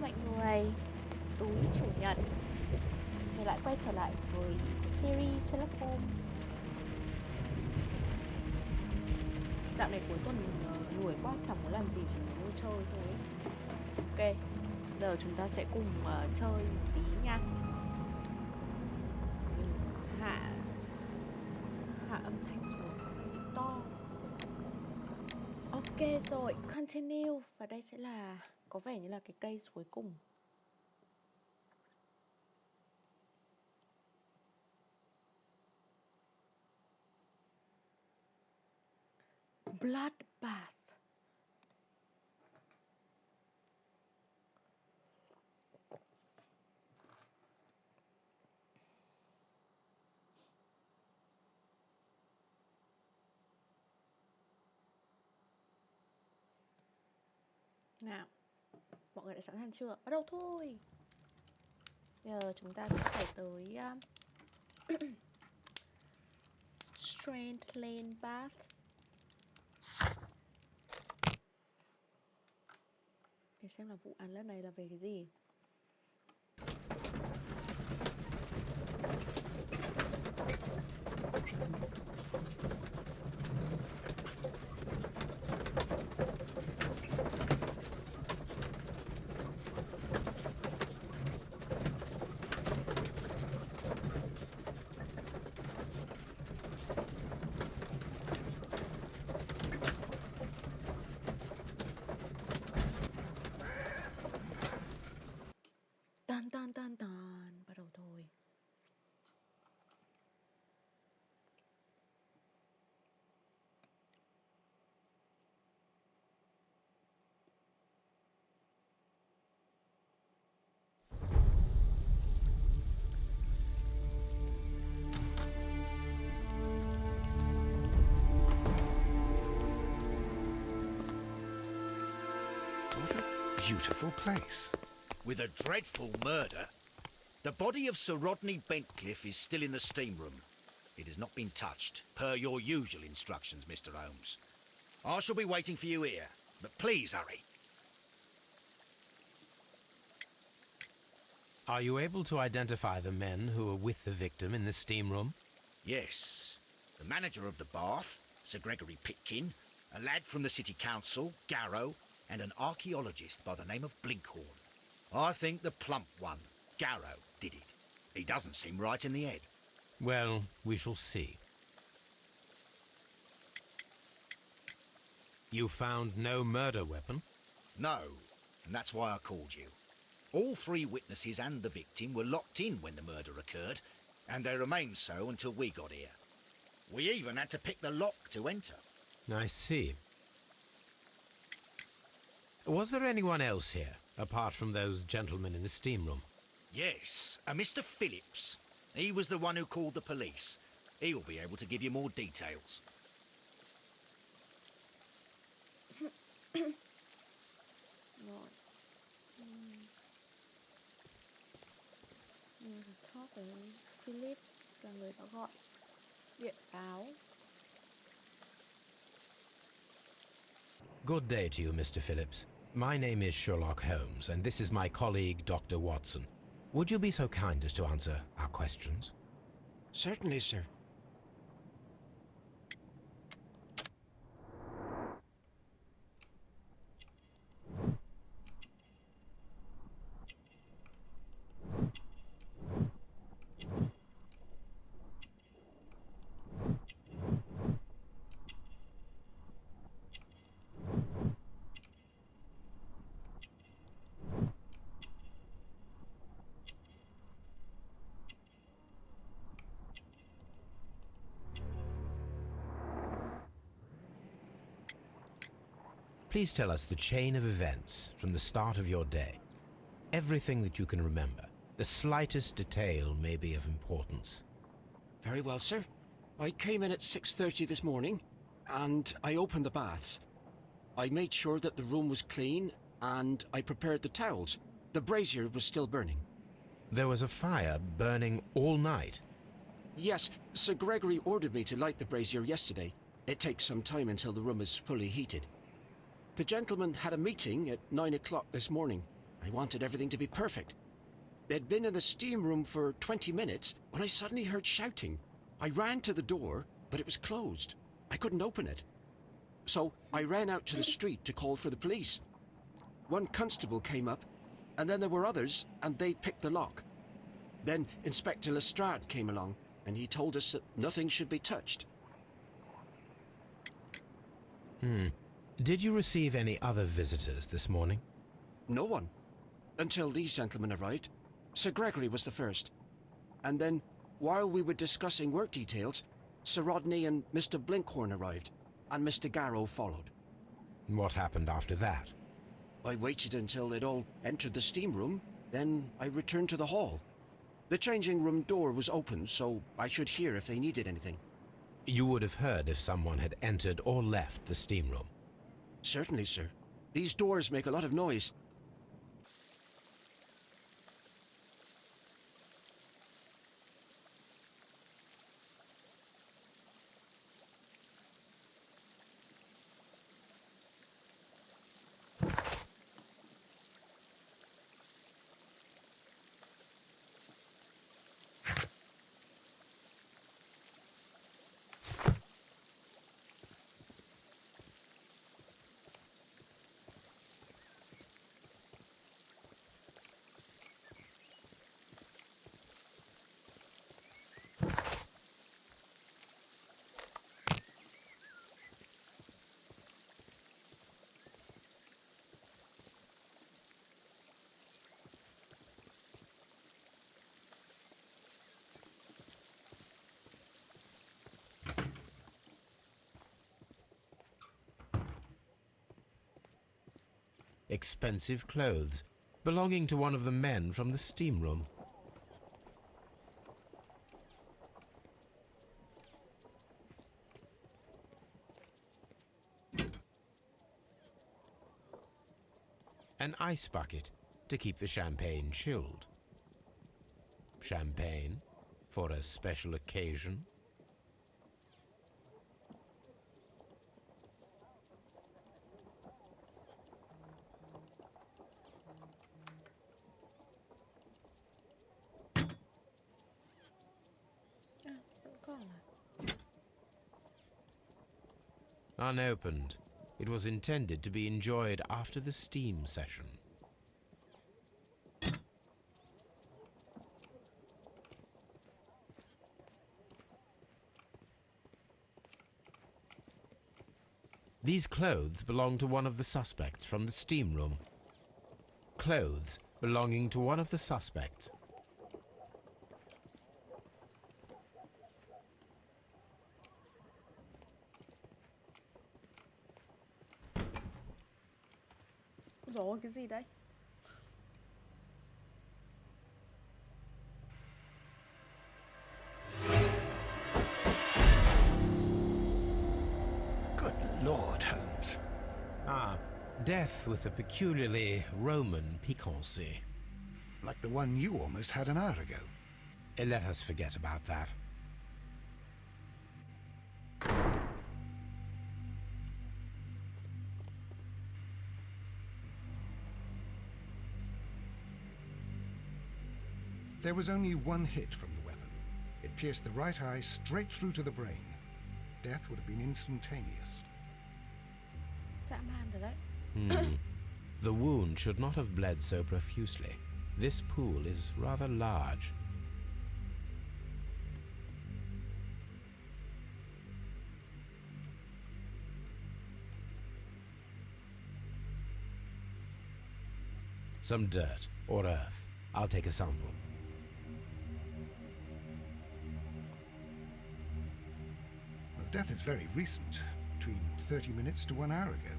mọi người, túi chủ nhật mình lại quay trở lại với series Sherlock Holmes. Dạo này cuối tuần lười quá, chẳng muốn làm gì, chỉ muốn ngồi chơi thôi. Ok, giờ chúng ta sẽ cùng chơi một tí nha. Mình hạ âm thanh xuống, hơi bị to. Ok rồi, continue. Và đây sẽ là, có vẻ như là cái case cuối cùng. Bloodbath. Nào, mọi người đã sẵn sàng chưa? Bắt đầu thôi. Bây giờ chúng ta sẽ phải tới Strand Lane Baths để xem là vụ án lần này là về cái gì. Bắt đầu thôi. What a beautiful place. With a dreadful murder. The body of Sir Rodney Bentcliffe is still in the steam room. It has not been touched, per your usual instructions, Mr. Holmes. I shall be waiting for you here, but please hurry. Are you able to identify the men who were with the victim in the steam room? Yes. The manager of the bath, Sir Gregory Pitkin, a lad from the City Council, Garrow, and an archaeologist by the name of Blinkhorn. I think the plump one, Garrow, did it. He doesn't seem right in the head. Well, we shall see. You found no murder weapon? No, and that's why I called you. All three witnesses and the victim were locked in when the murder occurred, and they remained so until we got here. We even had to pick the lock to enter. I see. Was there anyone else here, apart from those gentlemen in the steam room? Yes, a Mr. Phillips. He was the one who called the police. He'll be able to give you more details. Rồi. Mình talk với Philip là người đã gọi điện báo. Good day to you, Mr. Phillips. My name is Sherlock Holmes, and this is my colleague, Dr. Watson. Would you be so kind as to answer our questions? Certainly, sir. Please tell us the chain of events from the start of your day. Everything that you can remember. The slightest detail may be of importance. Very well, sir. I came in at 6:30 this morning, and I opened the baths. I made sure that the room was clean, and I prepared the towels. The brazier was still burning. There was a fire burning all night. Yes, Sir Gregory ordered me to light the brazier yesterday. It takes some time until the room is fully heated. The gentleman had a meeting at 9 o'clock this morning, I wanted everything to be perfect. They'd been in the steam room for 20 minutes when I suddenly heard shouting. I ran to the door, but it was closed. I couldn't open it. So I ran out to the street to call for the police. One constable came up, and then there were others, and they picked the lock. Then Inspector Lestrade came along, and he told us that nothing should be touched. Did you receive any other visitors this morning? No one. Until these gentlemen arrived. Sir Gregory was the first. And then, while we were discussing work details, Sir Rodney and Mr. Blinkhorn arrived, and Mr. Garrow followed. What happened after that? I waited until they'd all entered the steam room, then I returned to the hall. The changing room door was open, so I should hear if they needed anything. You would have heard if someone had entered or left the steam room. Certainly, sir. These doors make a lot of noise. Expensive clothes, belonging to one of the men from the steam room. An ice bucket to keep the champagne chilled. Champagne for a special occasion. Vẫn còn à? Unopened. It was intended to be enjoyed after the steam session. These clothes belong to one of the suspects from the steam room. Clothes belonging to one of the suspects. Rồi cái gì đấy? Good Lord, Holmes. Ah, death with a peculiarly Roman piquancy. Like the one you almost had an hour ago. Let us forget about that. There was only one hit from the weapon. It pierced the right eye straight through to the brain. Death would have been instantaneous. Dã man rồi đấy. The wound should not have bled so profusely. This pool is rather large. Some dirt or earth. I'll take a sample. The death is very recent, between 30 minutes to 1 hour ago.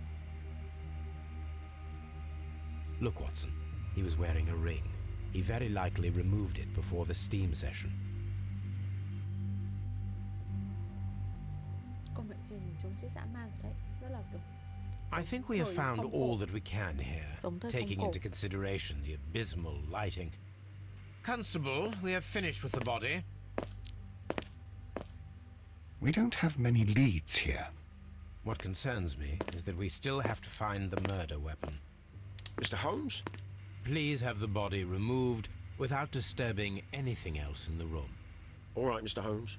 Look, Watson. He was wearing a ring. He very likely removed it before the steam session. Công nghệ gì mình chống chết dã man rồi đấy. Rất là kiểu I think we have found all that we can here, taking into consideration the abysmal lighting. Constable, we have finished with the body. We don't have many leads here. What concerns me is that we still have to find the murder weapon. Mr. Holmes, Please have the body removed without disturbing anything else in the room. All right, Mr. Holmes.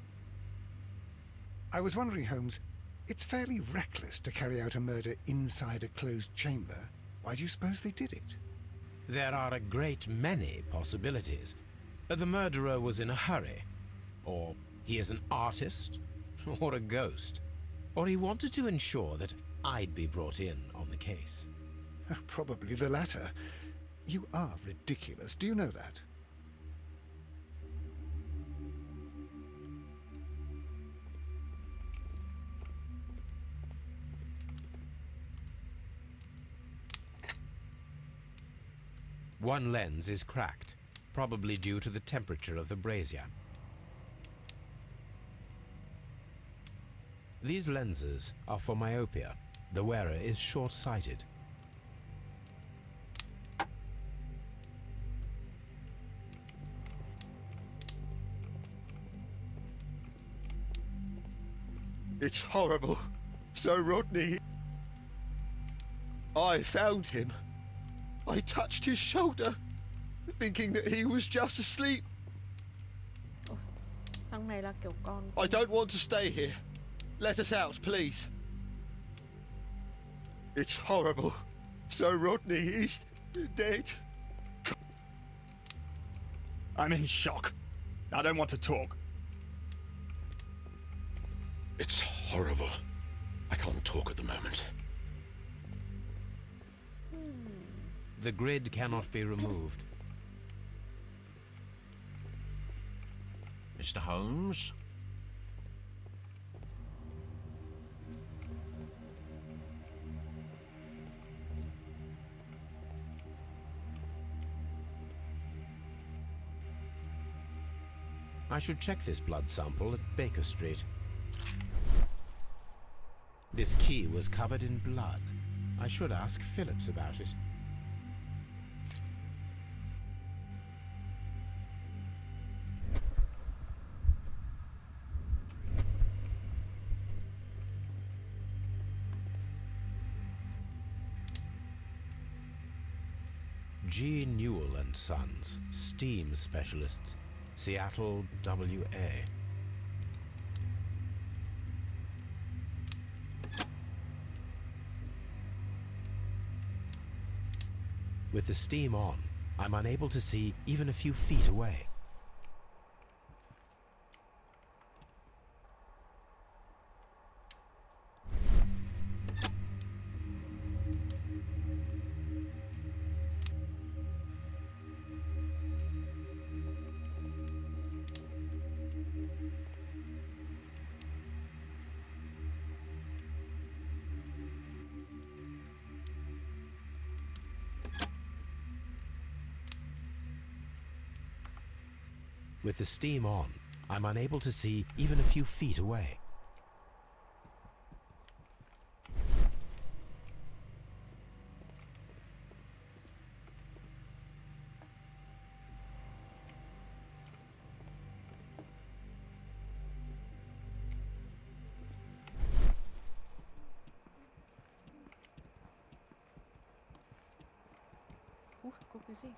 I was wondering, Holmes, it's fairly reckless to carry out a murder inside a closed chamber. Why do you suppose they did it? There are a great many possibilities. The murderer was in a hurry, or he is an artist, or a ghost, or he wanted to ensure that I'd be brought in on the case. Probably the latter. You are ridiculous, do you know that? One lens is cracked, probably due to the temperature of the brazier. These lenses are for myopia. The wearer is short-sighted. It's horrible. So Rodney... I found him. I touched his shoulder, thinking that he was just asleep. Thằng này là kiểu con. I don't want to stay here. Let us out, please. It's horrible. So Rodney is dead. I'm in shock. I don't want to talk. It's horrible. I can't talk at the moment. The grid cannot be removed. Mr. Holmes? I should check this blood sample at Baker Street. This key was covered in blood. I should ask Phillips about it. G. Newell and Sons, steam specialists, Seattle, WA. With the steam on, I'm unable to see even a few feet away. With the steam on, I'm unable to see even a few feet away. Có cái gì?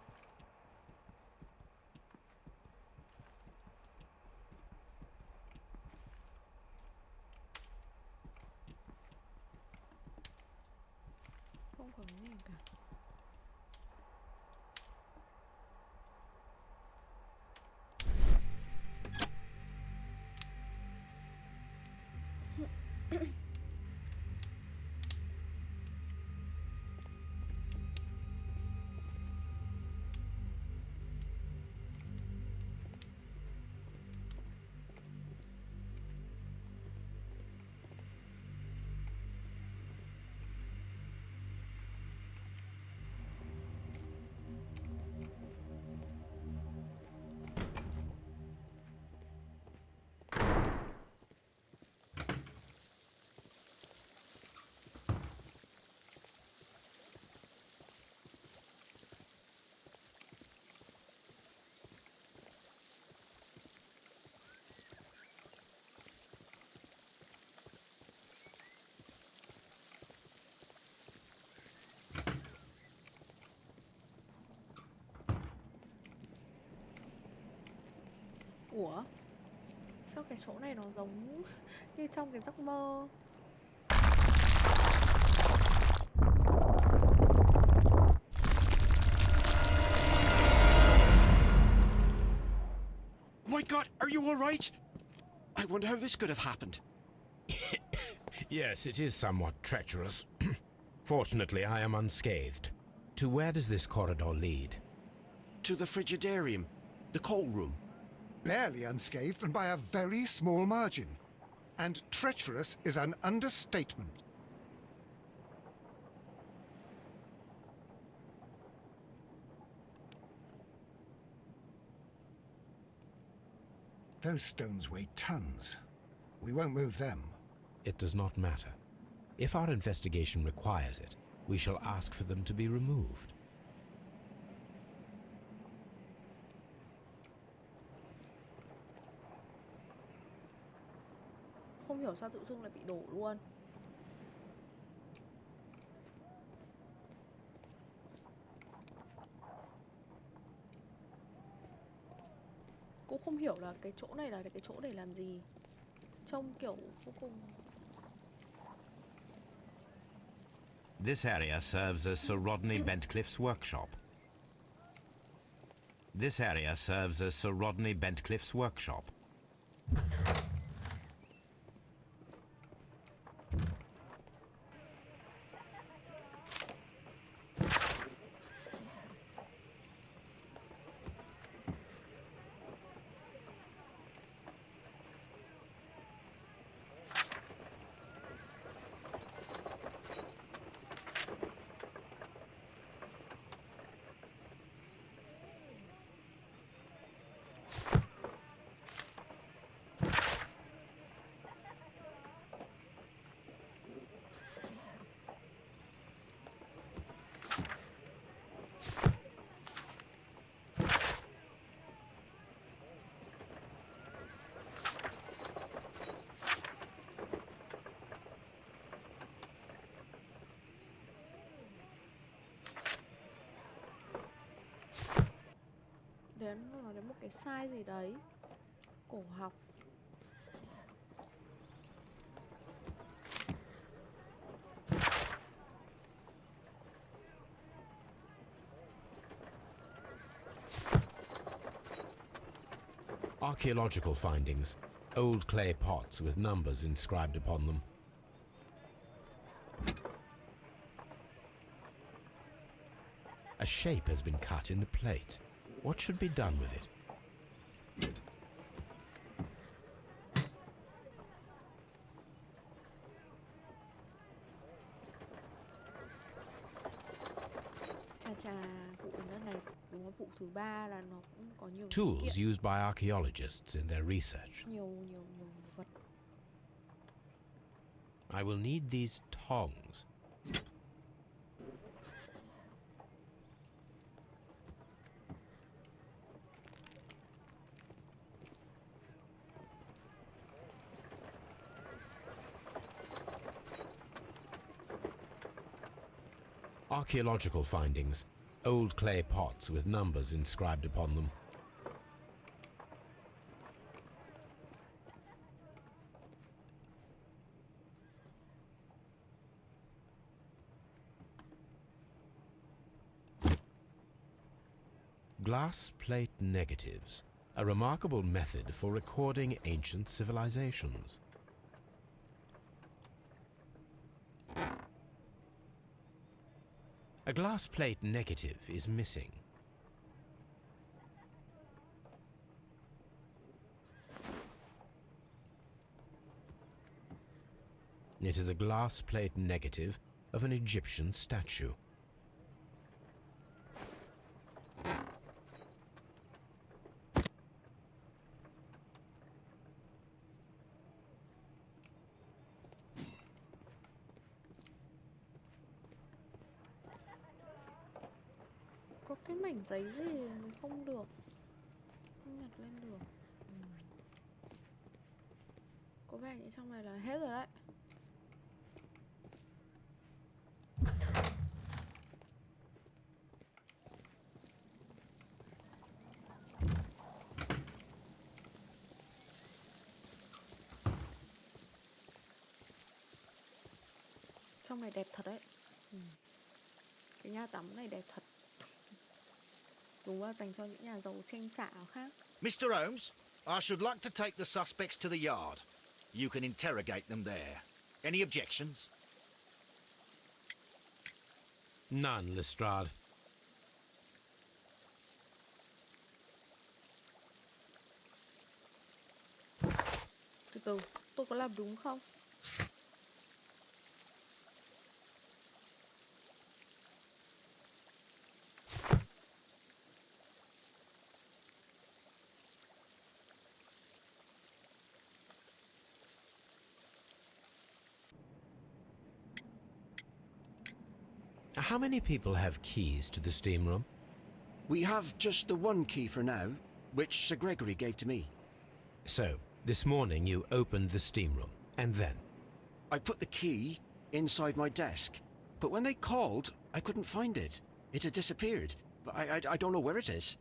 Không có cái gì cả. Ủa? Sao cái chỗ này nó giống như trong cái giấc mơ? My God, are you all right? I wonder how this could have happened. Yes, it is somewhat treacherous. Fortunately, I am unscathed. To where does this corridor lead? To the frigidarium, the coal room. Barely unscathed and by a very small margin. And treacherous is an understatement. Those stones weigh tons. We won't move them. It does not matter. If our investigation requires it, we shall ask for them to be removed. Không hiểu sao tự dưng lại bị đổ luôn. Cũng không hiểu là cái chỗ này là cái chỗ để làm gì. Trông kiểu vô cùng. This area serves as Sir Rodney Bentcliffe's workshop. This area serves as Sir Rodney Bentcliffe's workshop. Nó đến một cái sai gì đấy. Cổ học. Archaeological findings. Old clay pots with numbers inscribed upon them. A shape has been cut in the plate. What should be done with it? Chà, vụ này đúng là vụ thứ 3 là nó cũng có nhiều Tools used by archaeologists in their research. nhiều vật. I will need these tongs. Archaeological findings. Old clay pots with numbers inscribed upon them. Glass plate negatives. A remarkable method for recording ancient civilizations. A glass plate negative is missing. It is a glass plate negative of an Egyptian statue. Có cái mảnh giấy gì mình không được, không nhặt lên được. Có vẻ như trong này là hết rồi đấy. Trong này đẹp thật đấy. Cái nhà tắm này đẹp thật. Đúng là dành cho những nhà giàu tranh xạ khác. Mr. Holmes, I should like to take the suspects to the yard. You can interrogate them there. Any objections? None, Lestrade. Từ từ, tôi có làm đúng không? How many people have keys to the steam room? We have just the one key for now, which Sir Gregory gave to me. So, this morning you opened the steam room, and then? I put the key inside my desk, but when they called, I couldn't find it. It had disappeared, but I don't know where it is.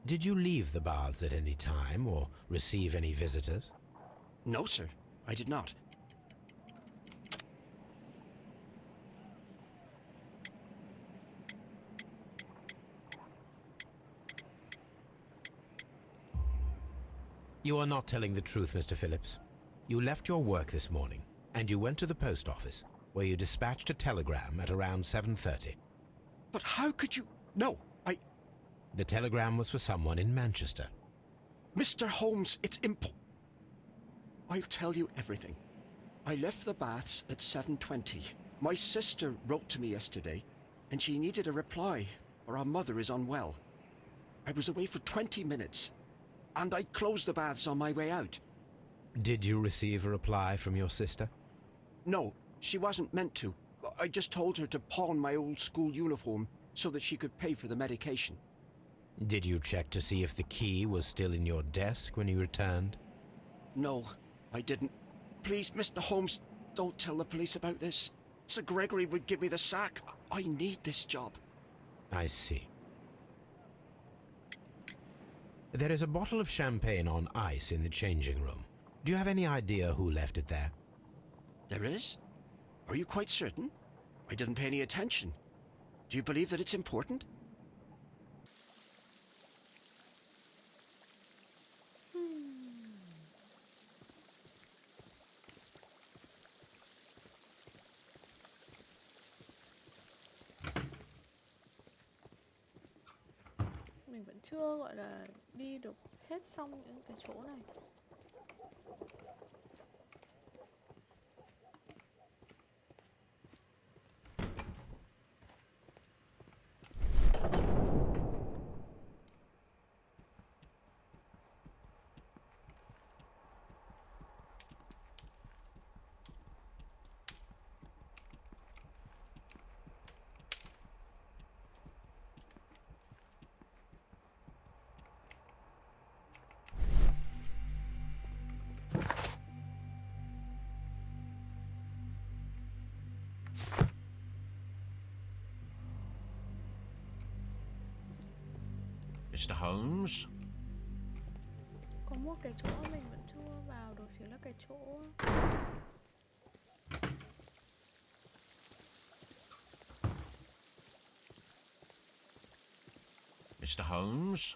Did you leave the baths at any time, or receive any visitors? No, sir, I did not. You are not telling the truth, Mr. Phillips. You left your work this morning, and you went to the post office, where you dispatched a telegram at around 7:30. But how could you... No, The telegram was for someone in Manchester. Mr. Holmes, it's I'll tell you everything. I left the baths at 7:20. My sister wrote to me yesterday, and she needed a reply, or our mother is unwell. I was away for 20 minutes, and I closed the baths on my way out. Did you receive a reply from your sister? No, she wasn't meant to. I just told her to pawn my old school uniform so that she could pay for the medication. Did you check to see if the key was still in your desk when you returned? No, I didn't. Please, Mr. Holmes, don't tell the police about this. Sir Gregory would give me the sack. I need this job. I see. There is a bottle of champagne on ice in the changing room. Do you have any idea who left it there? There is? Are you quite certain? I didn't pay any attention. Do you believe that it's important? Mình vẫn chưa gọi là đi được hết xong những cái chỗ này. Mr. Holmes? Có một cái chỗ mình vẫn chưa vào được, chính là cái chỗ Mr. Holmes?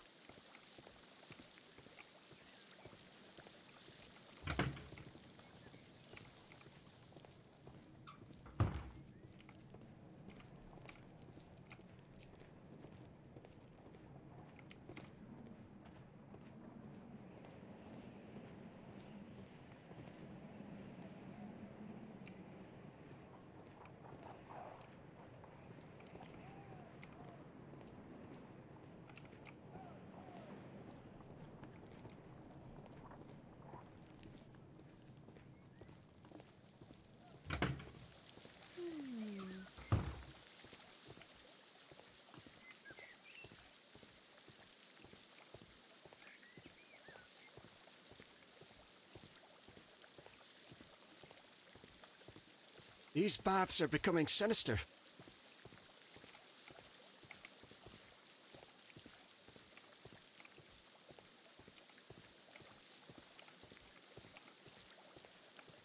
These baths are becoming sinister.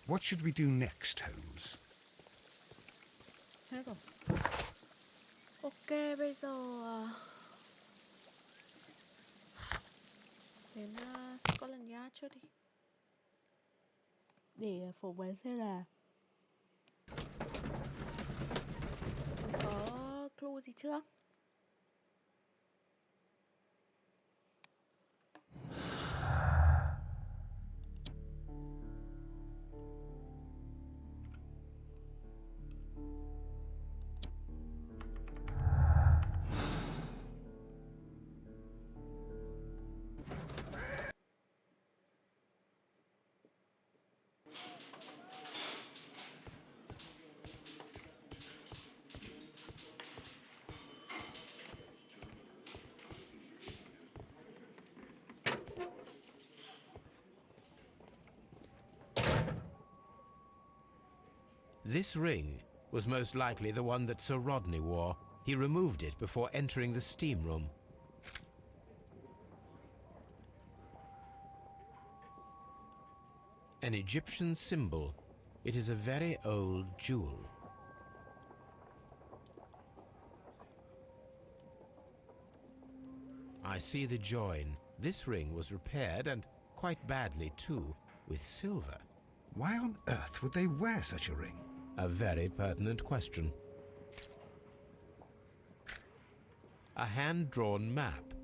What should we do next, Holmes? Hết rồi. Ok, bây giờ đến Scotland Yard trước đi, để phỏng vấn xem là có clue gì chưa. This ring was most likely the one that Sir Rodney wore. He removed it before entering the steam room. An Egyptian symbol. It is a very old jewel. I see the join. This ring was repaired, and quite badly too, with silver. Why on earth would they wear such a ring? A very pertinent question. A hand-drawn map.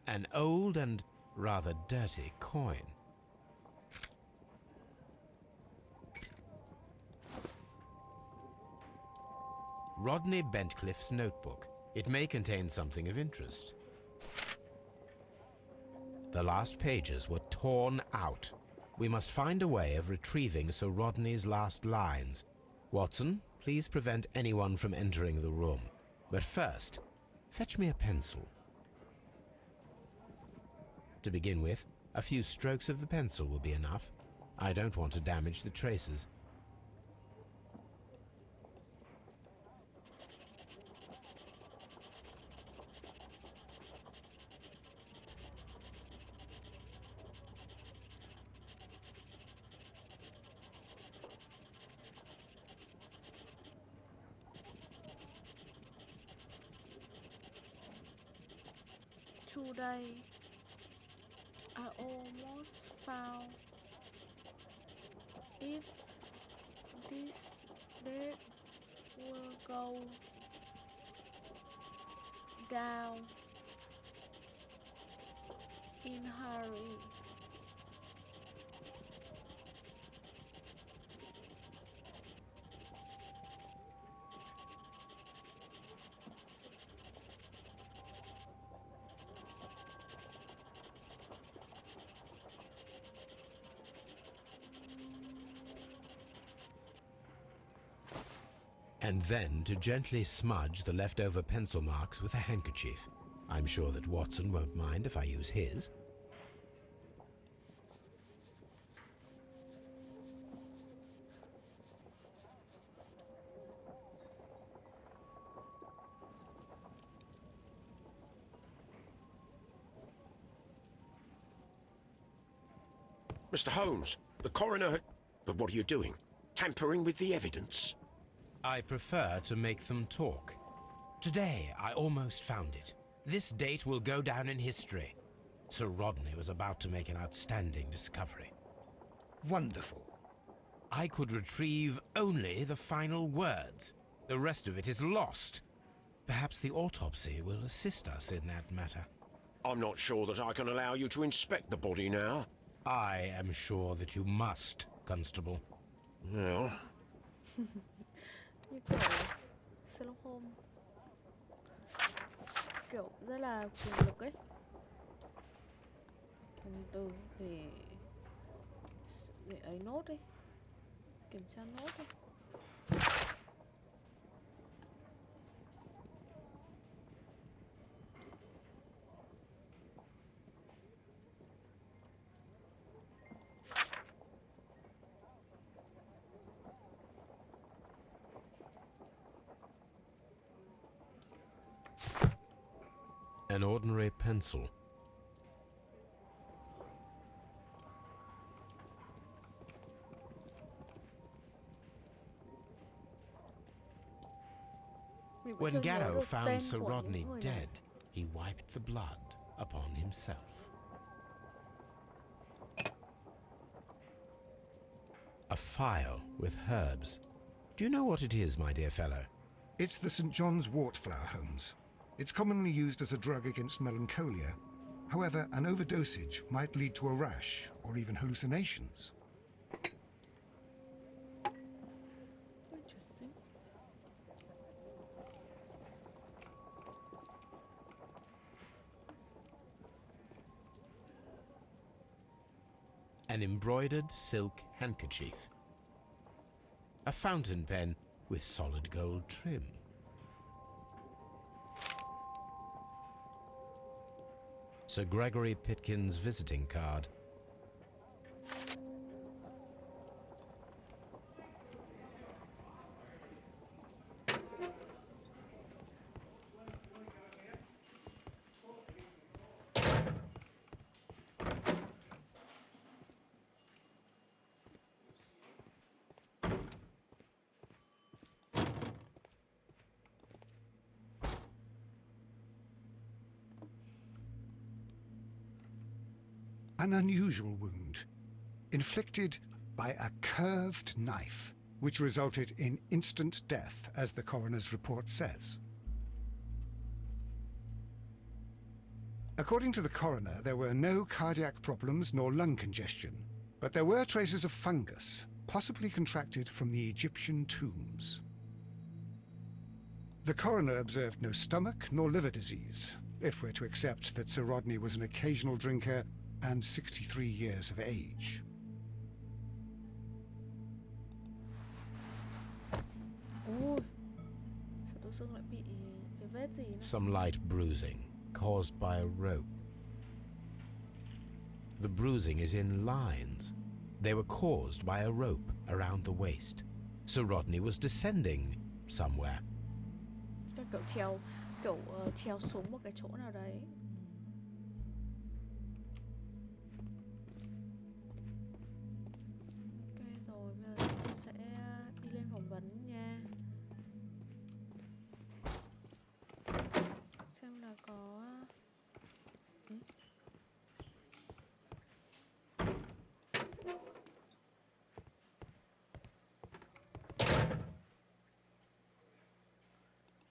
An old and rather dirty coin. Rodney Bentcliffe's notebook. It may contain something of interest. The last pages were torn out. We must find a way of retrieving Sir Rodney's last lines. Watson, please prevent anyone from entering the room. But first, fetch me a pencil. To begin with, a few strokes of the pencil will be enough. I don't want to damage the traces. Today, I almost found it. This dead will go down in hurry. And then to gently smudge the leftover pencil marks with a handkerchief. I'm sure that Watson won't mind if I use his. Mr. Holmes, the coroner... But what are you doing? Tampering with the evidence? I prefer to make them talk. Today, I almost found it. This date will go down in history. Sir Rodney was about to make an outstanding discovery. Wonderful. I could retrieve only the final words. The rest of it is lost. Perhaps the autopsy will assist us in that matter. I'm not sure that I can allow you to inspect the body now. I am sure that you must, Constable. Well... Như kiểu Sherlock Holmes, kiểu rất là quyền lực ấy. Từ để ấy nốt đi, kiểm tra nốt đi. An ordinary pencil. Mình vẫn When chưa nhớ Garrow được found tên Sir của những Rodney người này. dead, he wiped the blood upon himself. A phial with herbs. Do you know what it is, my dear fellow? It's the St. John's wort flower, Holmes. It's commonly used as a drug against melancholia. However, an overdosage might lead to a rash or even hallucinations. Interesting. An embroidered silk handkerchief. A fountain pen with solid gold trim. Sir Gregory Pitkin's visiting card. An unusual wound, inflicted by a curved knife, which resulted in instant death, as the coroner's report says. According to the coroner, there were no cardiac problems nor lung congestion, but there were traces of fungus, possibly contracted from the Egyptian tombs. The coroner observed no stomach nor liver disease, if we're to accept that Sir Rodney was an occasional drinker and 63 years of age. Ôi, sao tự dưng lại bị cái vết gì nữa? Some light bruising caused by a rope. The bruising is in lines. They were caused by a rope around the waist. Sir Rodney was descending somewhere. Cái kiểu trèo xuống một cái chỗ nào đấy. Ok rồi, bây giờ chúng ta sẽ đi lên phỏng vấn nha. Xem là có... Ừ.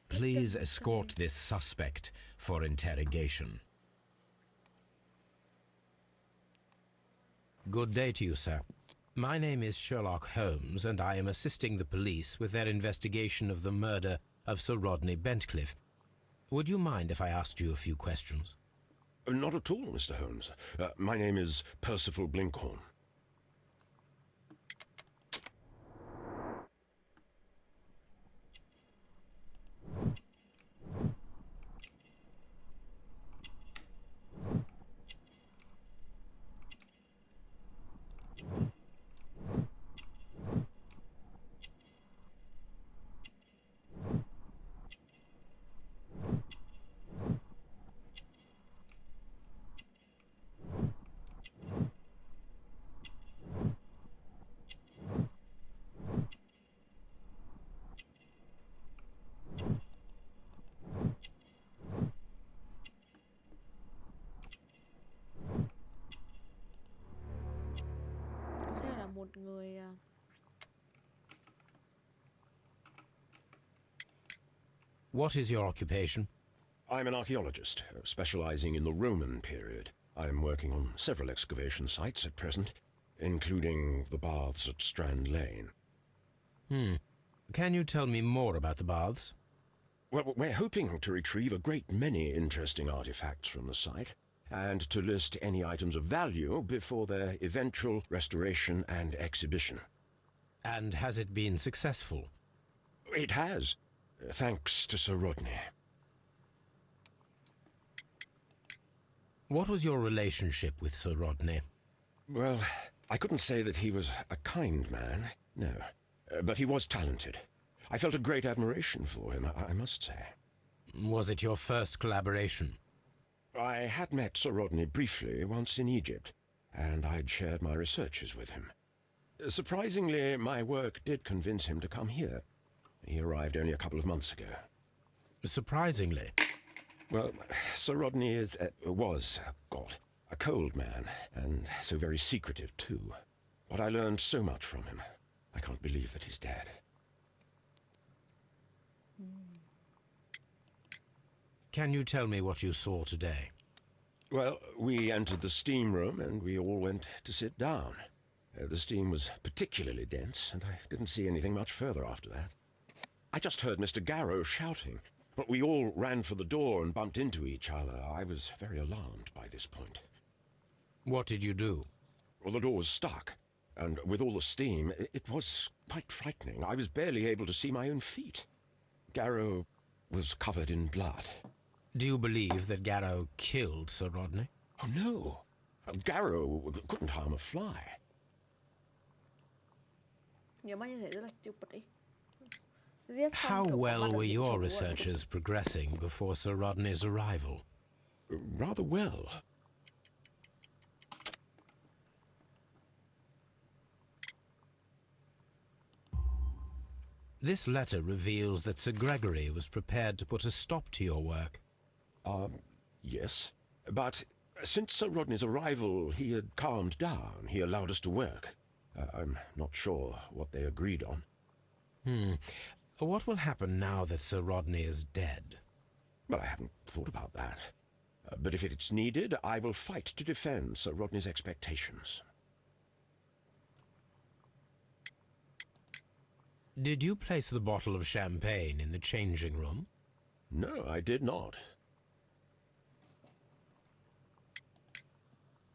Please escort this suspect for interrogation. Good day to you, sir. My name is Sherlock Holmes, and I am assisting the police with their investigation of the murder of Sir Rodney Bentcliffe. Would you mind if I asked you a few questions? Not at all, Mr. Holmes. My name is Percival Blinkhorn. Có thể là một người... What is your occupation? I'm an archaeologist, specializing in the Roman period. I'm working on several excavation sites at present, including the baths at Strand Lane. Can you tell me more about the baths? Well, we're hoping to retrieve a great many interesting artifacts from the site, and to list any items of value before their eventual restoration and exhibition. And has it been successful? It has, thanks to Sir Rodney. What was your relationship with Sir Rodney? Well, I couldn't say that he was a kind man, no. But he was talented. I felt a great admiration for him, I must say. Was it your first collaboration? I had met Sir Rodney briefly once in Egypt, and I'd shared my researches with him. Surprisingly, my work did convince him to come here. He arrived only a couple of months ago. Surprisingly. Well, Sir Rodney was a cold man, and so very secretive too. But I learned so much from him. I can't believe that he's dead. Can you tell me what you saw today? Well, we entered the steam room and we all went to sit down. The steam was particularly dense, and I didn't see anything much further after that. I just heard Mr. Garrow shouting, but we all ran for the door and bumped into each other. I was very alarmed by this point. What did you do? Well, the door was stuck, and with all the steam, it was quite frightening. I was barely able to see my own feet. Garrow was covered in blood. Do you believe that Garrow killed Sir Rodney? Oh, no. Garrow couldn't harm a fly. Nếu mà như thế rất là stupid ấy. Giết xong How kiểu có well mặt ở were hiện your trường luôn. researches progressing before Sir Rodney's arrival? Rather well. This letter reveals that Sir Gregory was prepared to put a stop to your work. Yes. But since Sir Rodney's arrival, he had calmed down. He allowed us to work. I'm not sure what they agreed on. What will happen now that Sir Rodney is dead? Well, I haven't thought about that. But if it's needed, I will fight to defend Sir Rodney's expectations. Did you place the bottle of champagne in the changing room? No, I did not.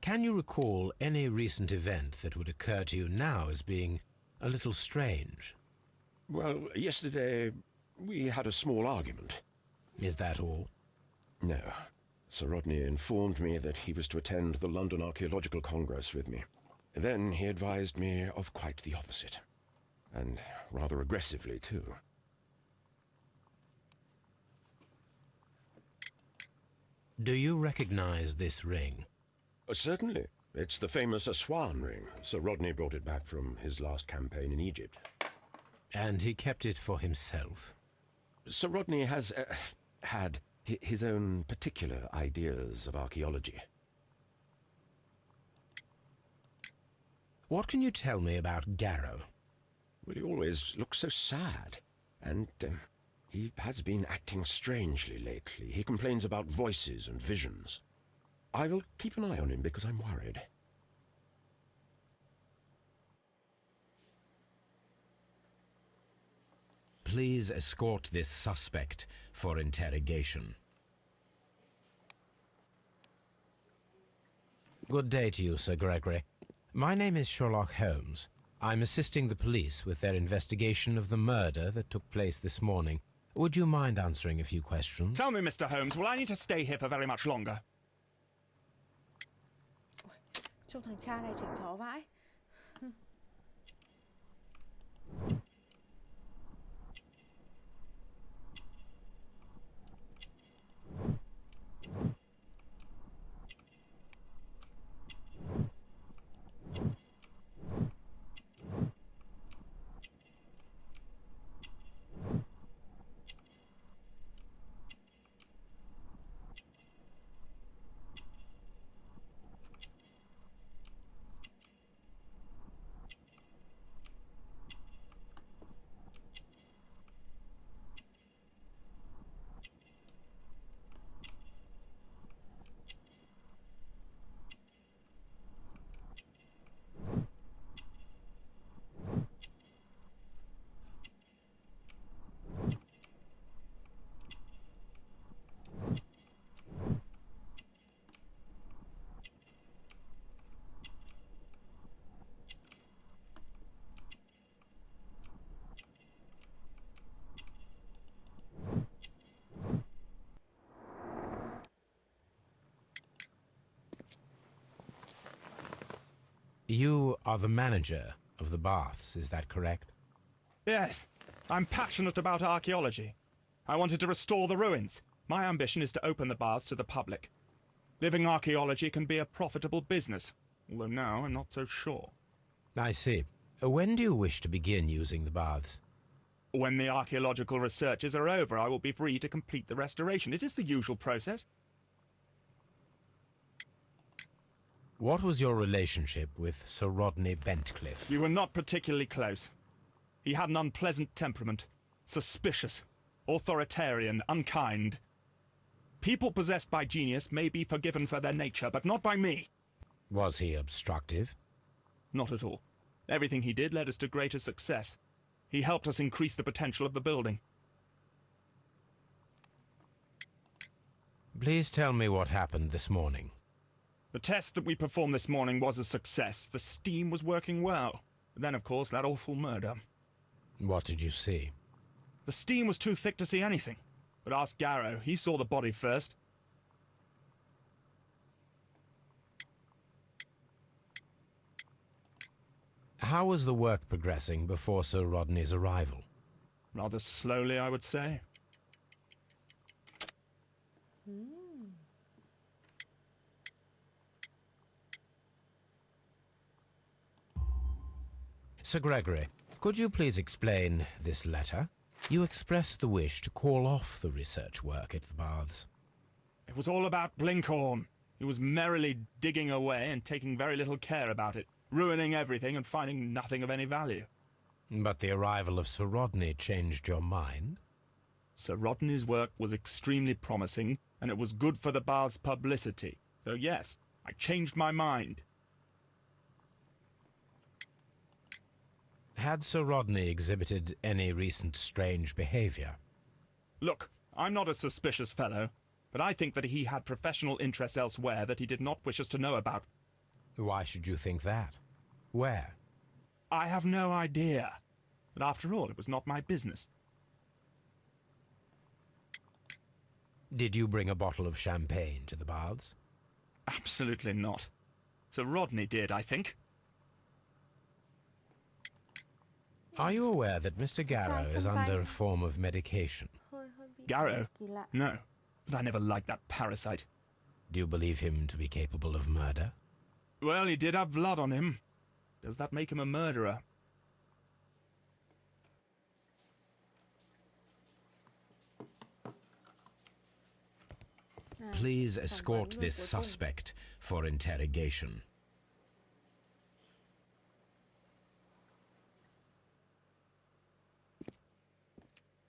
Can you recall any recent event that would occur to you now as being a little strange? Well, yesterday we had a small argument. Is that all? No. Sir Rodney informed me that he was to attend the London Archaeological Congress with me. Then he advised me of quite the opposite. And rather aggressively, too. Do you recognize this ring? Certainly. It's the famous Aswan ring. Sir Rodney brought it back from his last campaign in Egypt. And he kept it for himself? Sir Rodney has had his own particular ideas of archaeology. What can you tell me about Garrow? Well, he always looks so sad. And he has been acting strangely lately. He complains about voices and visions. I will keep an eye on him because I'm worried. Please escort this suspect for interrogation. Good day to you, Sir Gregory. My name is Sherlock Holmes. I'm assisting the police with their investigation of the murder that took place this morning. Would you mind answering a few questions? Tell me, Mr. Holmes, will I need to stay here for very much longer? Trông thằng cha này chỉnh chó vãi. You are the manager of the baths, is that correct? Yes, I'm passionate about archaeology. I wanted to restore the ruins. My ambition is to open the baths to the public. Living archaeology can be a profitable business, although now I'm not so sure. I see. When do you wish to begin using the baths? When the archaeological researches are over, I will be free to complete the restoration. It is the usual process. What was your relationship with Sir Rodney Bentcliffe? We were not particularly close. He had an unpleasant temperament. Suspicious, authoritarian, unkind. People possessed by genius may be forgiven for their nature, but not by me. Was he obstructive? Not at all. Everything he did led us to greater success. He helped us increase the potential of the building. Please tell me what happened this morning. The test that we performed this morning was a success. The steam was working well. But then, of course, that awful murder. What did you see? The steam was too thick to see anything. But ask Garrow. He saw the body first. How was the work progressing before Sir Rodney's arrival? Rather slowly, I would say. Sir Gregory, could you please explain this letter? You expressed the wish to call off the research work at the baths. It was all about Blinkhorn. He was merrily digging away and taking very little care about it, ruining everything and finding nothing of any value. But the arrival of Sir Rodney changed your mind? Sir Rodney's work was extremely promising, and it was good for the bath's publicity. So yes, I changed my mind. Had Sir Rodney exhibited any recent strange behavior? Look, I'm not a suspicious fellow, but I think that he had professional interests elsewhere that he did not wish us to know about. Why should you think that? Where? I have no idea. But after all, it was not my business. Did you bring a bottle of champagne to the baths? Absolutely not. Sir Rodney did, I think. Are you aware that Mr. Garrow is under a form of medication? Garrow? No, but I never liked that parasite. Do you believe him to be capable of murder? Well, he did have blood on him. Does that make him a murderer? Please escort this suspect for interrogation.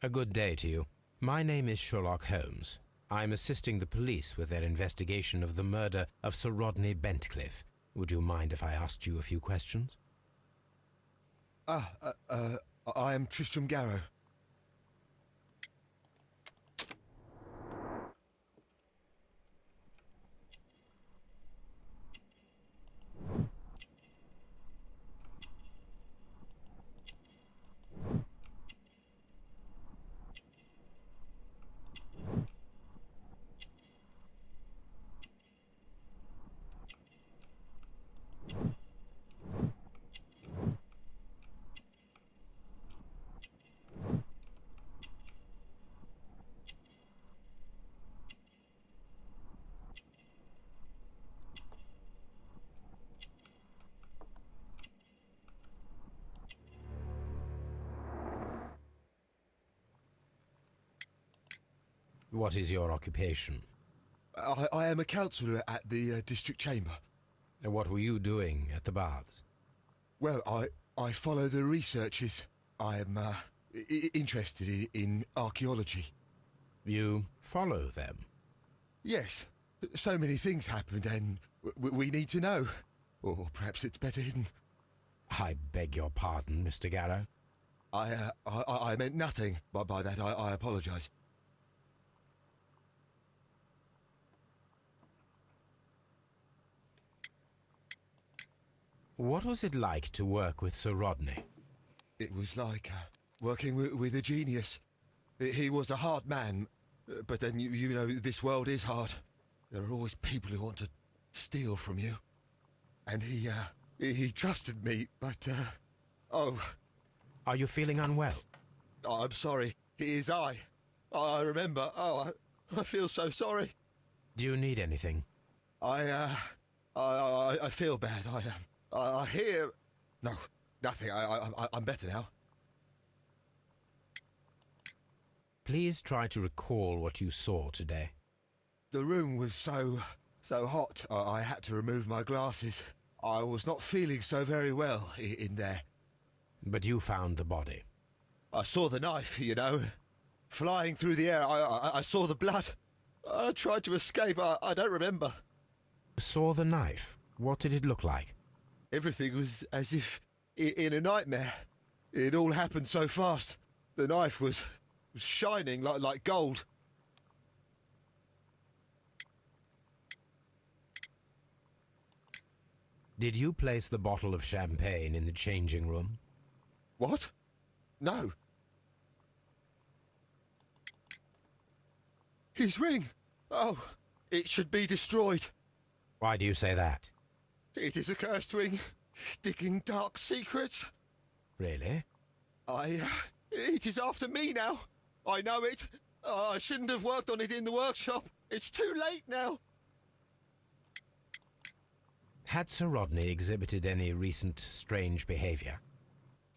A good day to you. My name is Sherlock Holmes. I'm assisting the police with their investigation of the murder of Sir Rodney Bentcliffe. Would you mind if I asked you a few questions? I am Tristram Garrow. What is your occupation? I am a councillor at the district chamber. And what were you doing at the baths? Well, I follow the researches. I am interested in archaeology. You follow them? Yes. So many things happened and we need to know. Or perhaps it's better hidden. I beg your pardon, Mr. Garrow. I meant nothing by that. I apologise. What was it like to work with Sir Rodney? It was like working with a genius. He was a hard man, but then you know this world is hard. There are always people who want to steal from you. And he trusted me, but oh. Are you feeling unwell? Oh, I'm sorry. It is I remember. Oh, I feel so sorry. Do you need anything? I feel bad. I hear. No, nothing. I'm better now. Please try to recall what you saw today. The room was so hot. I had to remove my glasses. I was not feeling so very well in there. But you found the body. I saw the knife, you know, flying through the air. I saw the blood. I tried to escape. I don't remember. Saw the knife? What did it look like? Everything was as if in a nightmare. It all happened so fast. The knife was shining like gold. Did you place the bottle of champagne in the changing room? What? No. His ring! Oh, it should be destroyed. Why do you say that? It is a cursed ring, digging dark secrets. Really? It is after me now. I know it. I shouldn't have worked on it in the workshop. It's too late now. Had Sir Rodney exhibited any recent strange behaviour?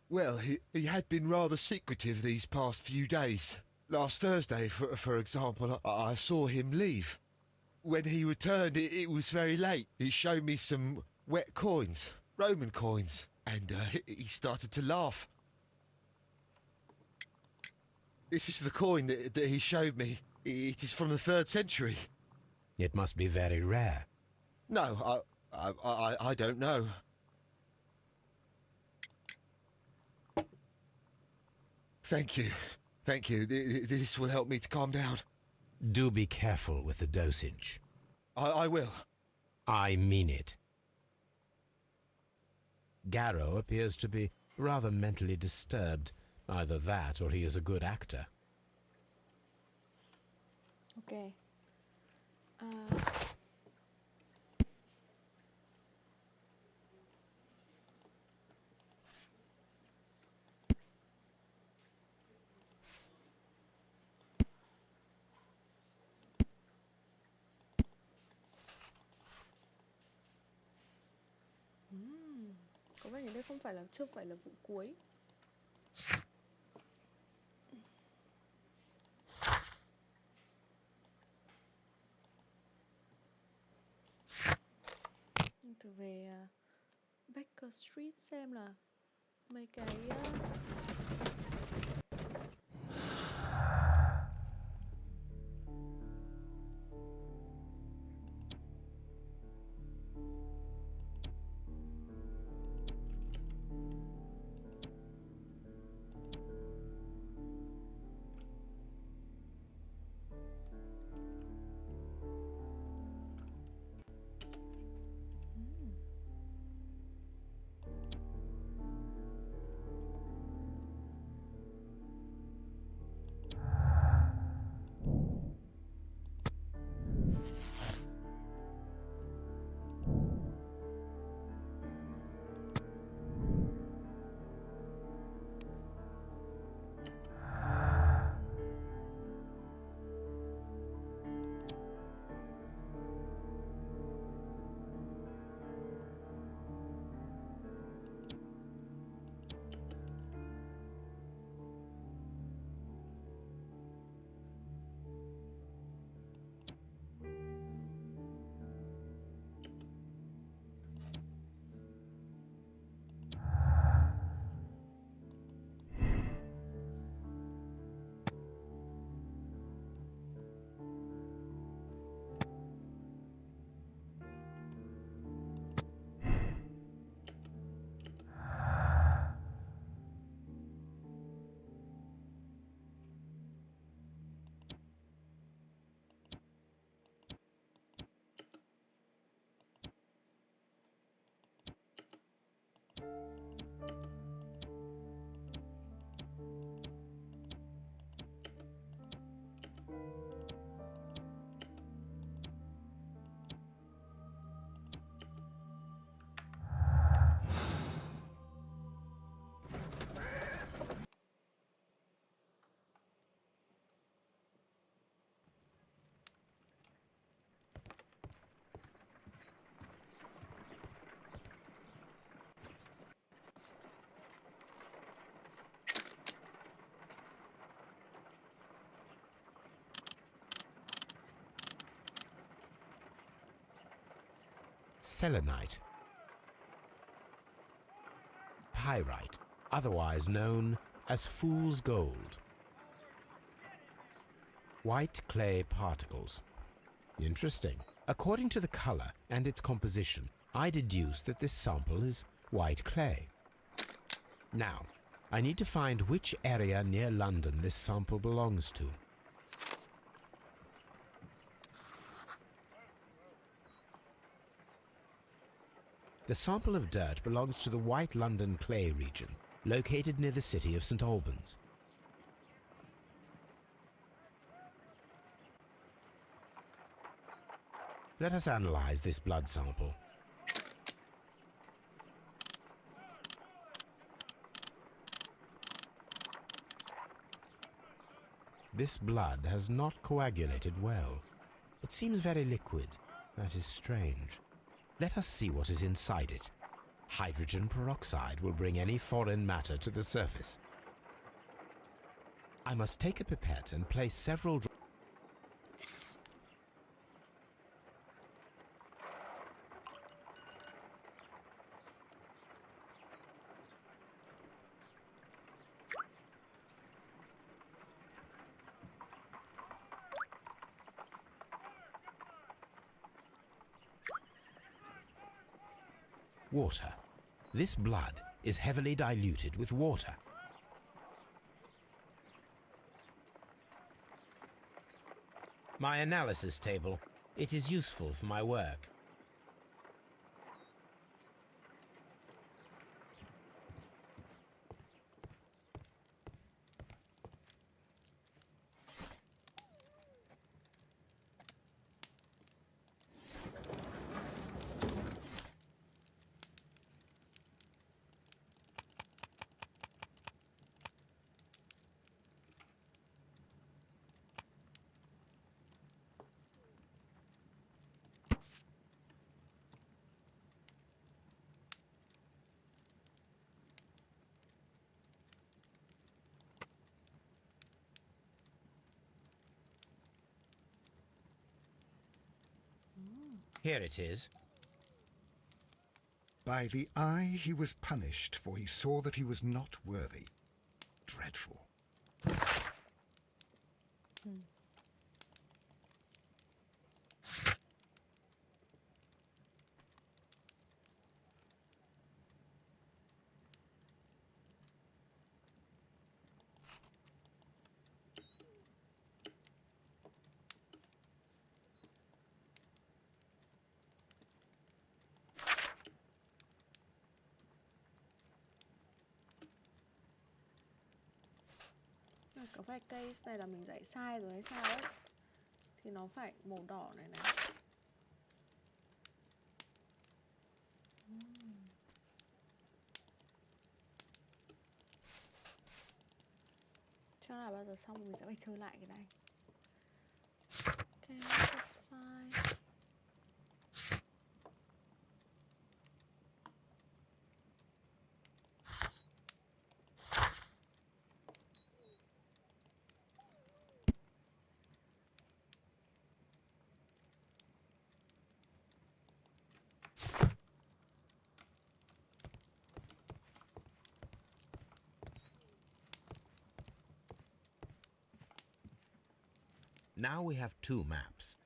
Well, he had been rather secretive these past few days. Last Thursday, for example, I saw him leave. When he returned, it was very late. He showed me some wet coins, Roman coins, and he started to laugh. This is the coin that he showed me. It is from the 3rd century. It must be very rare. No, I don't know. Thank you. Thank you. This will help me to calm down. Do be careful with the dosage. I will. I mean it. Garrow appears to be rather mentally disturbed. Either that or he is a good actor. Ok. Có vẻ như đây chưa phải là vụ cuối. Thử về Baker Street xem là mấy cái selenite, pyrite, otherwise known as fool's gold, white clay particles. Interesting. According to the color and its composition, I deduce that this sample is white clay. Now, I need to find which area near London this sample belongs to. The sample of dirt belongs to the White London clay region, located near the city of St. Albans. Let us analyze this blood sample. This blood has not coagulated well. It seems very liquid. That is strange. Let us see what is inside it. Hydrogen peroxide will bring any foreign matter to the surface. I must take a pipette and place several water. This blood is heavily diluted with water. My analysis table. It is useful for my work. Here it is. By the eye he was punished, for he saw that he was not worthy. Dreadful. Có phải case này là mình dạy sai rồi hay sao ấy? Thì nó phải màu đỏ này này. Chắc là bao giờ xong mình sẽ phải chơi lại cái này. Okay, that's fine. Now we have two maps.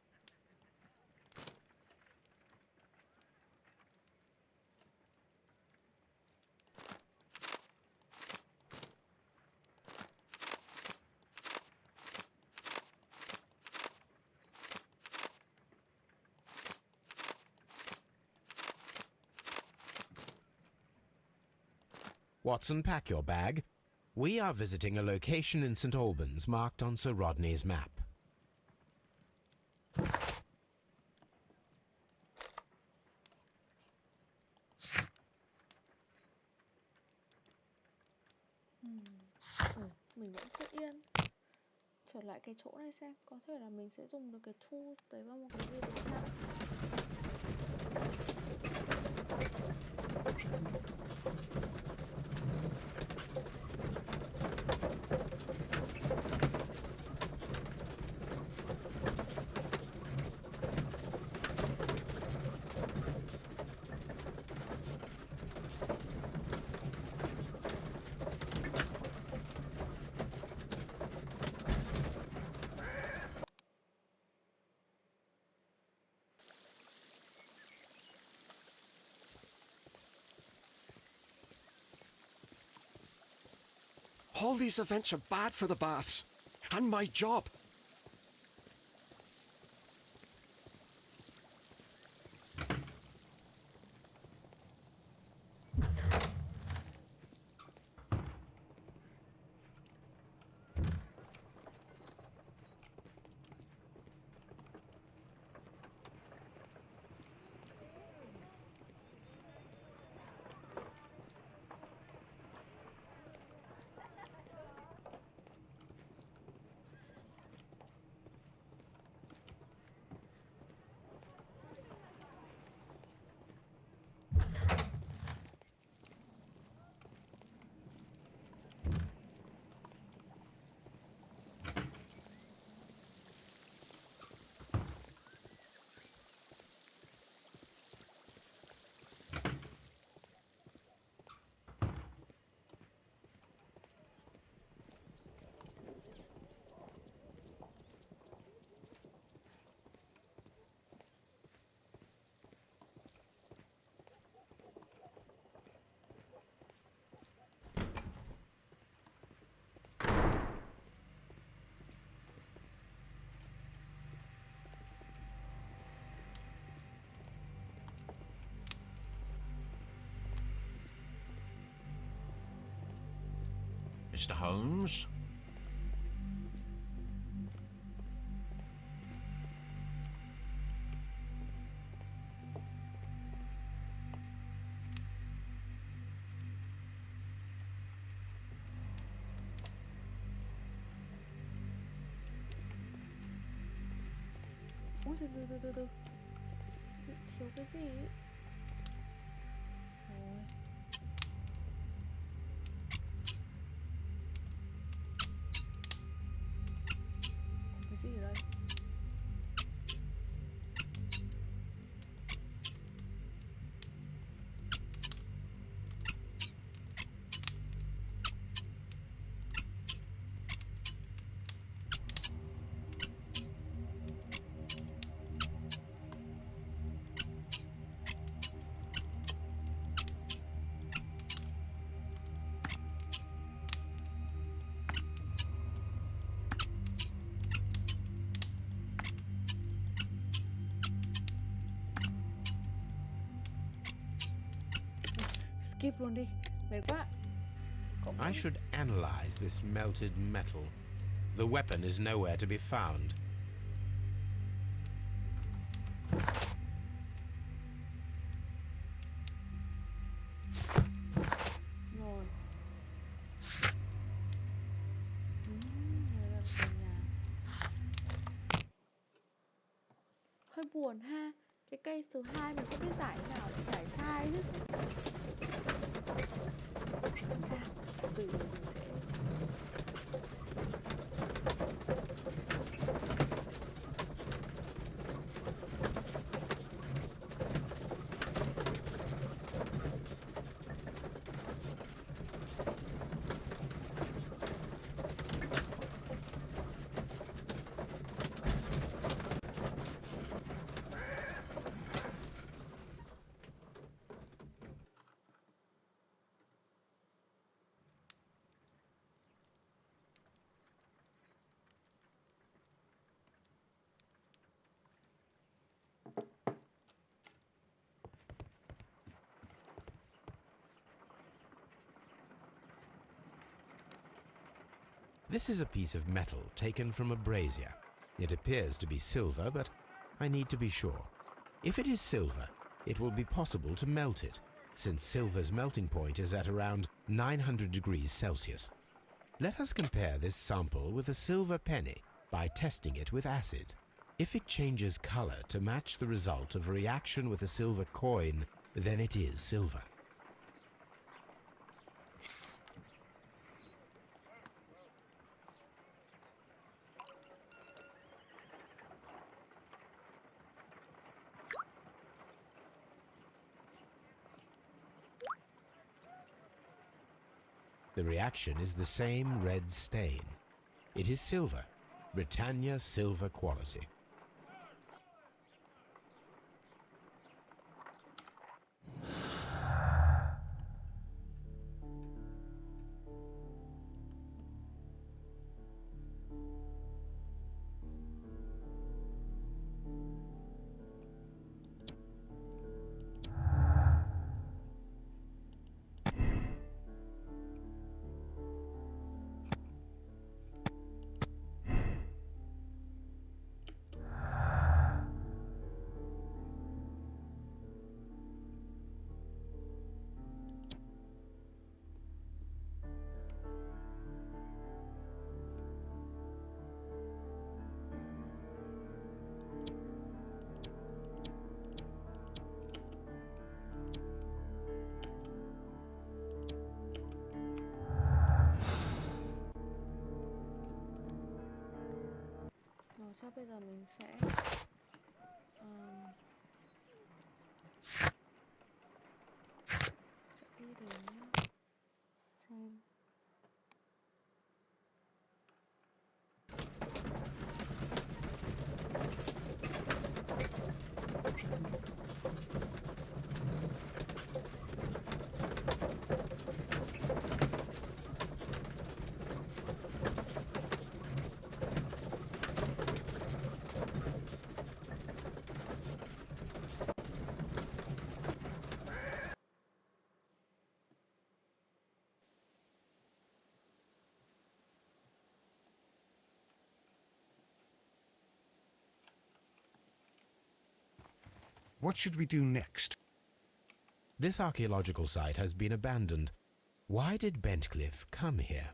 Watson, pack your bag. We are visiting a location in St. Albans marked on Sir Rodney's map. Mình vẫn chưa yên. Trở lại cái chỗ này xem. Có thể là mình sẽ dùng được cái tool tới vào một cái gì đấy chăng? All these events are bad for the baths. And my job. Mr. Holmes? Ôi, từ. Bị thiếu cái gì ấy. Rồi. Có cái gì ở đây? Skip luôn đi, mệt quá. I should analyze this melted metal. The weapon is nowhere to be found. Rồi. Rồi ra về nhà. Hơi buồn ha. Cái cây số 2 mình không biết giải thế nào, lại giải sai chứ. Không sao, từ từ mình sẽ... This is a piece of metal taken from a brazier. It appears to be silver, but I need to be sure. If it is silver, it will be possible to melt it, since silver's melting point is at around 900 degrees Celsius. Let us compare this sample with a silver penny by testing it with acid. If it changes color to match the result of a reaction with a silver coin, then it is silver. The reaction is the same red stain. It is silver, Britannia silver quality. giờ mình sẽ đi đến xem. What should we do next? This archaeological site has been abandoned. Why did Bentcliffe come here?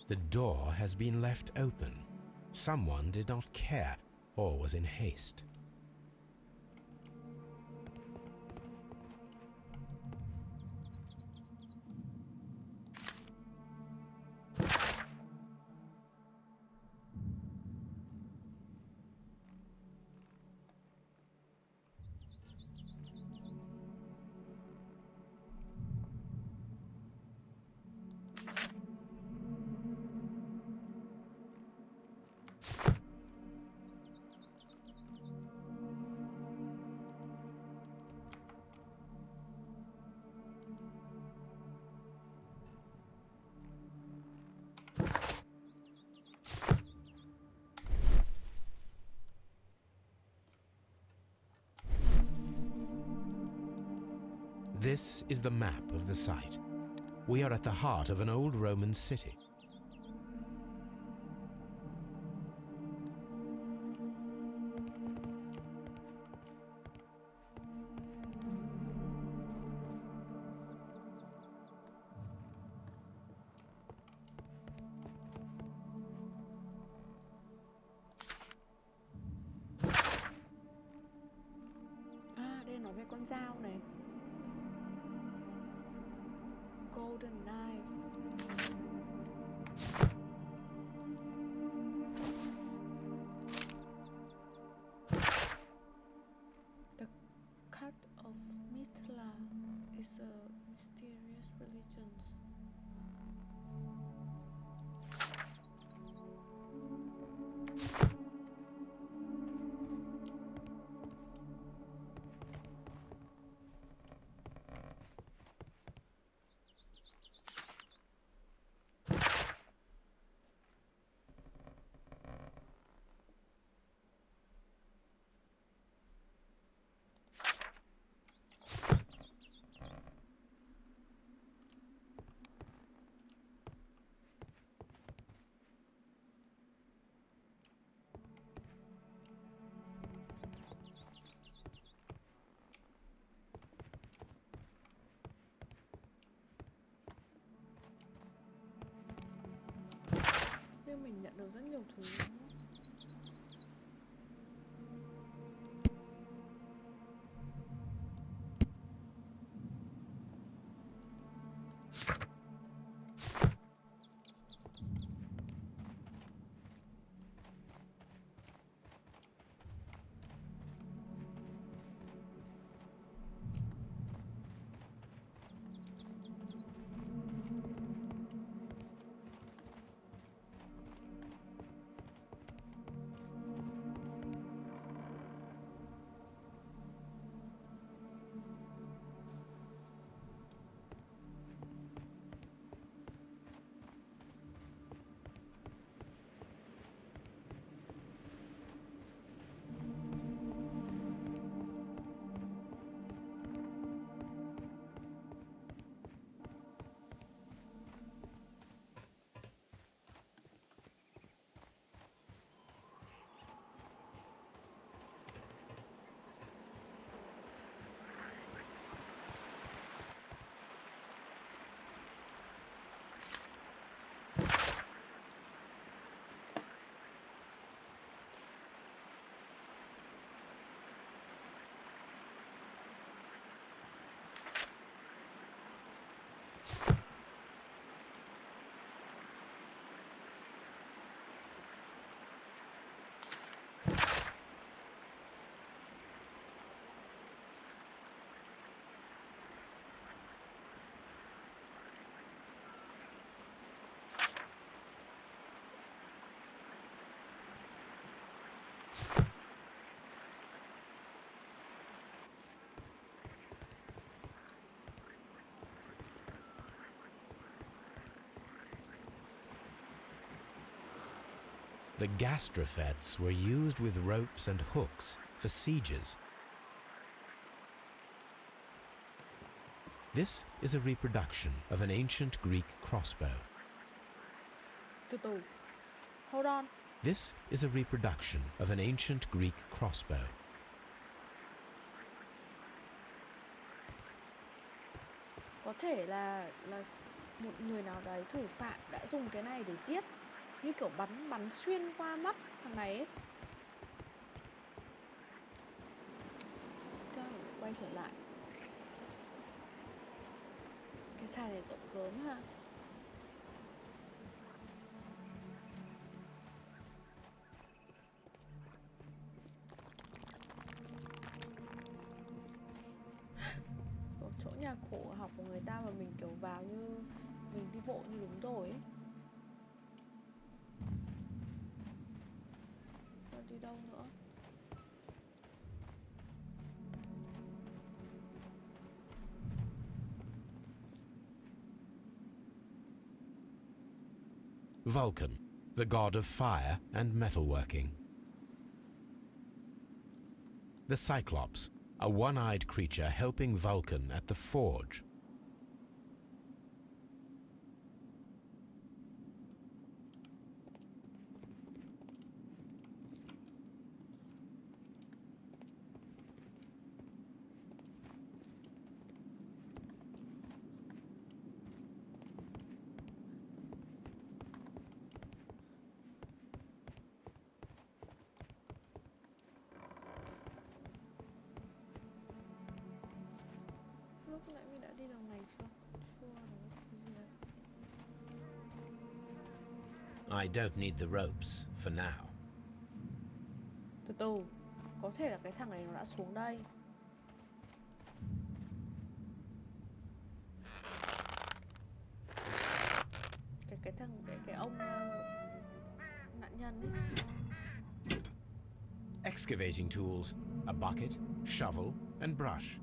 The door has been left open. Someone did not care or was in haste. This is the map of the site. We are at the heart of an old Roman city. Đây nói về con dao này. Golden knife. The cut of Mithla is a mysterious religion. Nhưng mình nhận được rất nhiều thứ. The gastrofets were used with ropes and hooks for sieges. This is a reproduction of an ancient Greek crossbow. Từ từ. Hold on. This is a reproduction of an ancient Greek crossbow. Có thể là một người nào đấy, thủ phạm đã dùng cái này để giết, như kiểu bắn xuyên qua mắt thằng này ấy. Cho mình quay trở lại. Cái xài này rộng lớn ha. Chỗ nhà cổ học của người ta mà mình kiểu vào như mình đi bộ như đúng rồi ấy. Rồi đi đâu nữa? Vulcan, the god of fire and metalworking. The Cyclops, a one-eyed creature helping Vulcan at the forge. Lúc nãy mình đã đi đường này chưa? Chưa đúng cái gì đấy. I don't need the ropes for now. Từ từ. Có thể là cái thằng này nó đã xuống đây. Cái ông nạn nhân ấy. Excavating tools, a bucket, shovel, and brush.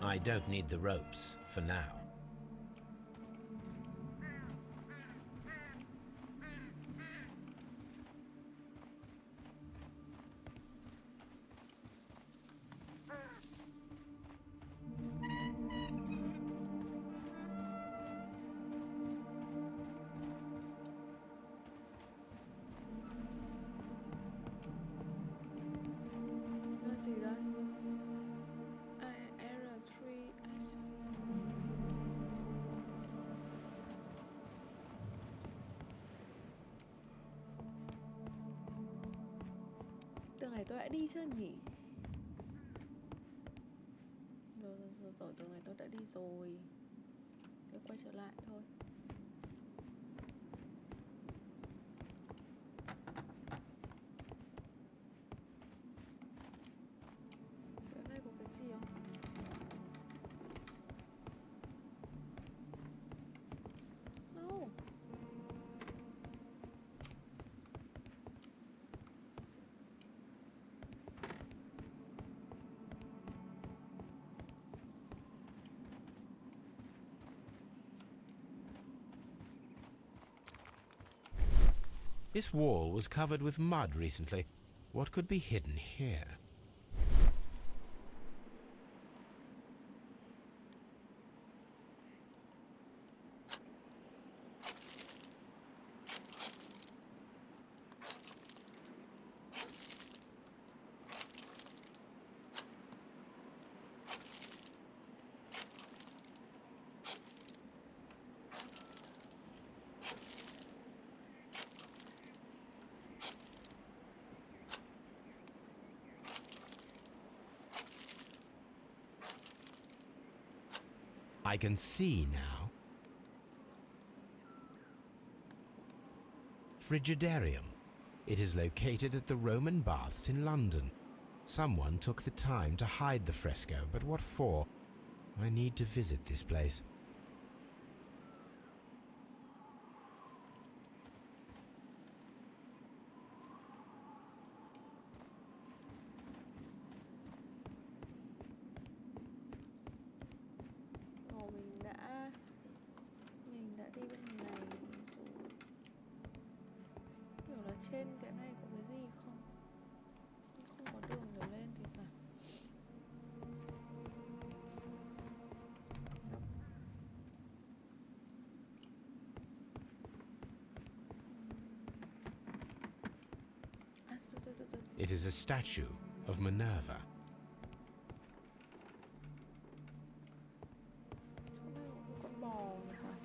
I don't need the ropes for now. Gì đây? R3 Tường này tôi đã đi chưa nhỉ? Rồi tường này tôi đã đi rồi. Tôi quay trở lại thôi. Phía này có cái gì không? No. This wall was covered with mud recently. What could be hidden here? I can see now. Frigidarium. It is located at the Roman Baths in London. Someone took the time to hide the fresco, but what for? I need to visit this place. Mình trên cái này có cái gì không? Không có đường để lên thì phải. Nope. À, từ. It is a statue of Minerva. Chỗ này có một con bò này phải.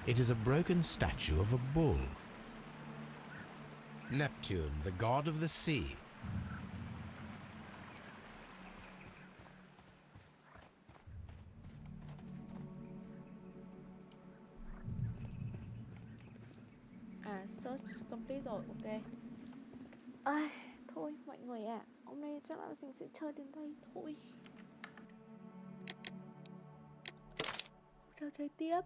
It is a broken statue of a bull. Neptune, the god of the sea. À, search complete rồi, ok. Ai, thôi mọi người ạ, hôm nay chắc là mình sẽ chơi đến đây thôi. Cho chơi tiếp.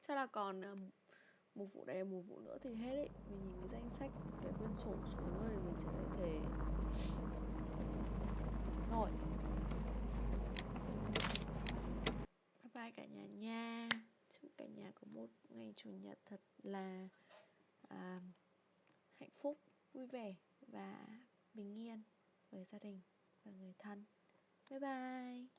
Chắc là còn một vụ này, một vụ nữa thì hết ấy. Mình nhìn cái danh sách, cái quyển sổ xuống rồi thì mình sẽ thấy thế. Rồi. Bye bye cả nhà nha. Chúc cả nhà có một ngày chủ nhật thật là hạnh phúc, vui vẻ và bình yên với gia đình và người thân. Bye bye.